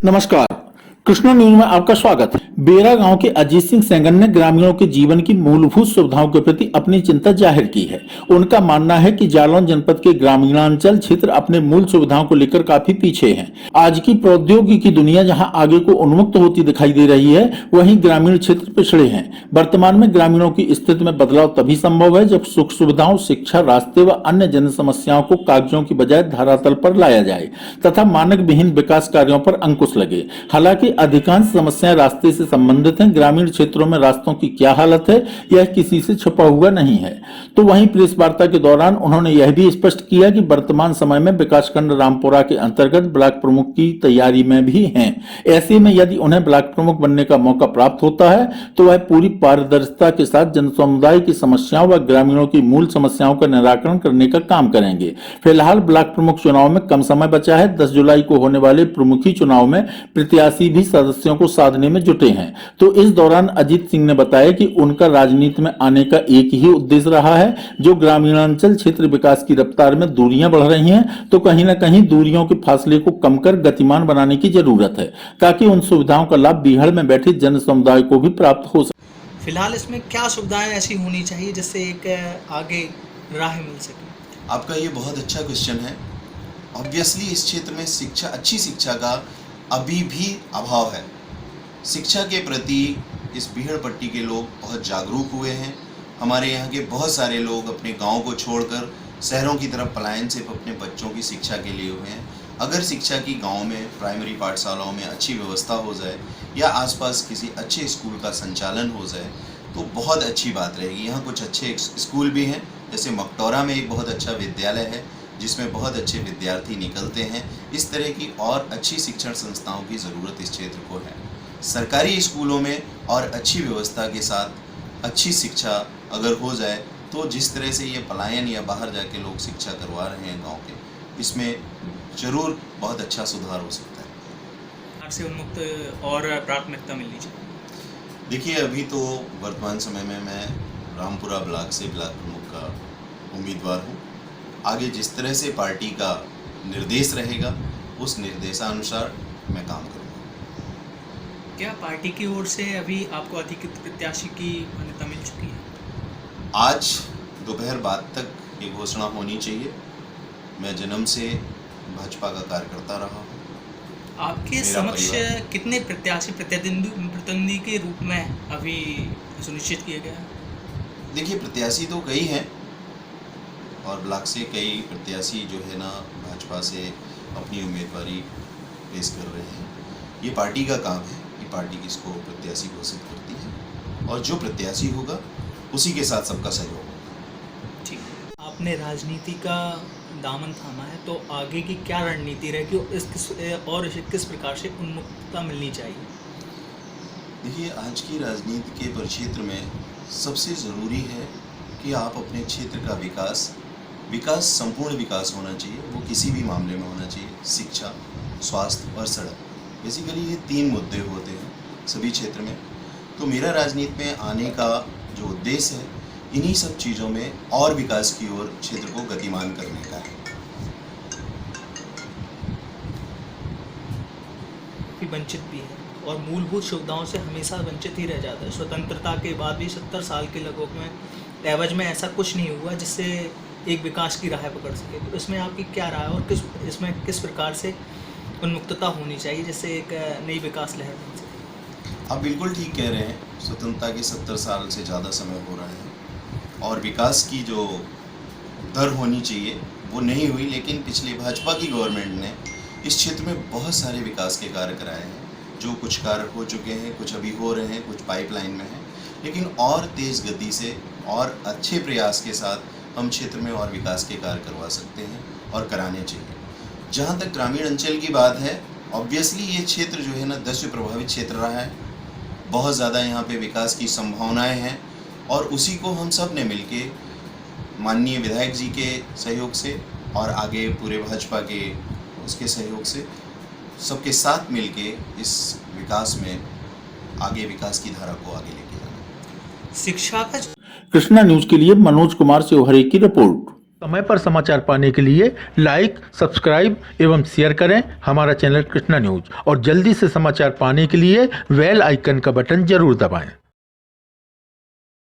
नमस्कार, कृष्णा न्यूज में आपका स्वागत है। बेरा गांव के अजीत सिंह सेंगर ने ग्रामीणों के जीवन की मूलभूत सुविधाओं के प्रति अपनी चिंता जाहिर की है। उनका मानना है कि जालौन जनपद के ग्रामीणांचल क्षेत्र अपने मूल सुविधाओं को लेकर काफी पीछे हैं। आज की प्रौद्योगिकी दुनिया जहां आगे को उन्मुक्त होती दिखाई दे रही है, वहीं ग्रामीण क्षेत्र पिछड़े हैं। वर्तमान में ग्रामीणों की स्थिति में बदलाव तभी संभव है जब सुख सुविधाओं, शिक्षा, रास्ते व अन्य जन समस्याओं को कागजों की बजाय धरातल पर लाया जाए तथा मानक विहीन विकास कार्यों पर अंकुश लगे। हालांकि अधिकांश समस्याएं रास्ते से संबंधित हैं। ग्रामीण क्षेत्रों में रास्तों की क्या हालत है, यह किसी से छुपा हुआ नहीं है। तो वहीं प्रेस वार्ता के दौरान उन्होंने यह भी स्पष्ट किया कि वर्तमान समय में विकासखंड रामपुरा के अंतर्गत ब्लॉक प्रमुख की तैयारी में भी हैं। ऐसे में यदि उन्हें ब्लॉक प्रमुख बनने का मौका प्राप्त होता है तो वह पूरी पारदर्शिता के साथ जन समुदाय की समस्याओं व ग्रामीणों की मूल समस्याओं का निराकरण करने का काम करेंगे। फिलहाल ब्लॉक प्रमुख चुनाव में कम समय बचा है। 10 जुलाई को होने वाले प्रमुखी चुनाव में प्रत्याशी भी सदस्यों को साधने में जुटे हैं। तो इस दौरान अजीत सिंह ने बताया कि उनका राजनीति में आने का एक ही उद्देश्य रहा है, जो ग्रामीणांचल क्षेत्र विकास की रफ्तार में दूरियां बढ़ रही हैं, तो कहीं न कहीं दूरियों के फासले को कम कर गतिमान बनाने की जरूरत है, ताकि उन सुविधाओं का लाभ बीहड़ में बैठे जन समुदाय को भी प्राप्त हो सके। फिलहाल इसमें क्या सुविधाएं ऐसी होनी चाहिए जिससे एक आगे राह मिल सके? आपका ये बहुत अच्छा क्वेश्चन है। ऑब्वियसली इस क्षेत्र में अच्छी शिक्षा का अभी भी अभाव है। शिक्षा के प्रति इस बीहड़ पट्टी के लोग बहुत जागरूक हुए हैं। हमारे यहाँ के बहुत सारे लोग अपने गांव को छोड़कर शहरों की तरफ पलायन सिर्फ अपने बच्चों की शिक्षा के लिए हुए हैं। अगर शिक्षा की गांव में प्राइमरी पाठशालाओं में अच्छी व्यवस्था हो जाए या आसपास किसी अच्छे स्कूल का संचालन हो जाए तो बहुत अच्छी बात रहेगी। यहाँ कुछ अच्छे स्कूल भी हैं, जैसे मकटौरा में एक बहुत अच्छा विद्यालय है जिसमें बहुत अच्छे विद्यार्थी निकलते हैं। इस तरह की और अच्छी शिक्षण संस्थाओं की ज़रूरत इस क्षेत्र को है। सरकारी स्कूलों में और अच्छी व्यवस्था के साथ अच्छी शिक्षा अगर हो जाए तो जिस तरह से ये पलायन या बाहर जाके लोग शिक्षा करवा रहे हैं गांव के, इसमें ज़रूर बहुत अच्छा सुधार हो सकता है। से उन्मुक्त और प्राथमिकता मिलनी चाहिए। देखिए, अभी तो वर्तमान समय में मैं रामपुरा ब्लॉक से ब्लॉक प्रमुख का उम्मीदवार हूँ। आगे जिस तरह से पार्टी का निर्देश रहेगा उस निर्देशानुसार मैं काम करूँगा। क्या पार्टी की ओर से अभी आपको अधिकृत प्रत्याशी की मान्यता मिल चुकी है? आज दोपहर बाद तक ये घोषणा होनी चाहिए। मैं जन्म से भाजपा का कार्यकर्ता रहा हूँ। आपके समक्ष कितने प्रत्याशी प्रतिद्वंदी के रूप में अभी सुनिश्चित किए गए हैं? देखिए, प्रत्याशी तो कई हैं और ब्लॉक से कई प्रत्याशी जो है ना भाजपा से अपनी उम्मीदवारी पेश कर रहे हैं। ये पार्टी का काम है कि पार्टी किसको प्रत्याशी घोषित करती है और जो प्रत्याशी होगा उसी के साथ सबका सहयोग होगा। ठीक, आपने राजनीति का दामन थामा है, तो आगे की क्या रणनीति रहेगी और इसे किस प्रकार से उन्मुक्तता मिलनी चाहिए? देखिए, आज की राजनीति के परिक्षेत्र में सबसे ज़रूरी है कि आप अपने क्षेत्र का विकास संपूर्ण विकास होना चाहिए। वो किसी भी मामले में होना चाहिए। शिक्षा, स्वास्थ्य और सड़क, बेसिकली ये 3 मुद्दे होते हैं सभी क्षेत्र में। तो मेरा राजनीति में आने का जो उद्देश्य है इन्हीं सब चीज़ों में और विकास की ओर क्षेत्र को गतिमान करने का है। वंचित भी है और मूलभूत सुविधाओं से हमेशा वंचित ही रह जाता है। स्वतंत्रता के बाद भी 70 साल के लगभग में एवज में ऐसा कुछ नहीं हुआ जिससे एक विकास की राह पकड़ सके। तो इसमें आपकी क्या राय है और इसमें किस प्रकार से उन्मुक्तता होनी चाहिए जिससे एक नई विकास लहर बन सके? आप बिल्कुल ठीक कह रहे हैं। स्वतंत्रता के 70 साल से ज़्यादा समय हो रहा है और विकास की जो दर होनी चाहिए वो नहीं हुई। लेकिन पिछली भाजपा की गवर्नमेंट ने इस क्षेत्र में बहुत सारे विकास के कार्य कराए हैं। जो कुछ कार्य हो चुके हैं, कुछ अभी हो रहे हैं, कुछ पाइपलाइन में हैं, लेकिन और तेज़ गति से और अच्छे प्रयास के साथ हम क्षेत्र में और विकास के कार्य करवा सकते हैं और कराने चाहिए। जहाँ तक ग्रामीण अंचल की बात है, ऑब्वियसली ये क्षेत्र जो है ना 10 प्रभावित क्षेत्र रहा है। बहुत ज़्यादा यहाँ पे विकास की संभावनाएं हैं और उसी को हम सब ने मिलके माननीय विधायक जी के सहयोग से और आगे पूरे भाजपा के उसके सहयोग से सबके साथ मिलके इस विकास में आगे विकास की धारा को आगे लेके जाना। शिक्षा का कृष्णा न्यूज के लिए मनोज कुमार सेवहरे की रिपोर्ट। समय पर समाचार पाने के लिए लाइक, सब्सक्राइब एवं शेयर करें हमारा चैनल कृष्णा न्यूज और जल्दी से समाचार पाने के लिए बेल आइकन का बटन जरूर दबाएं।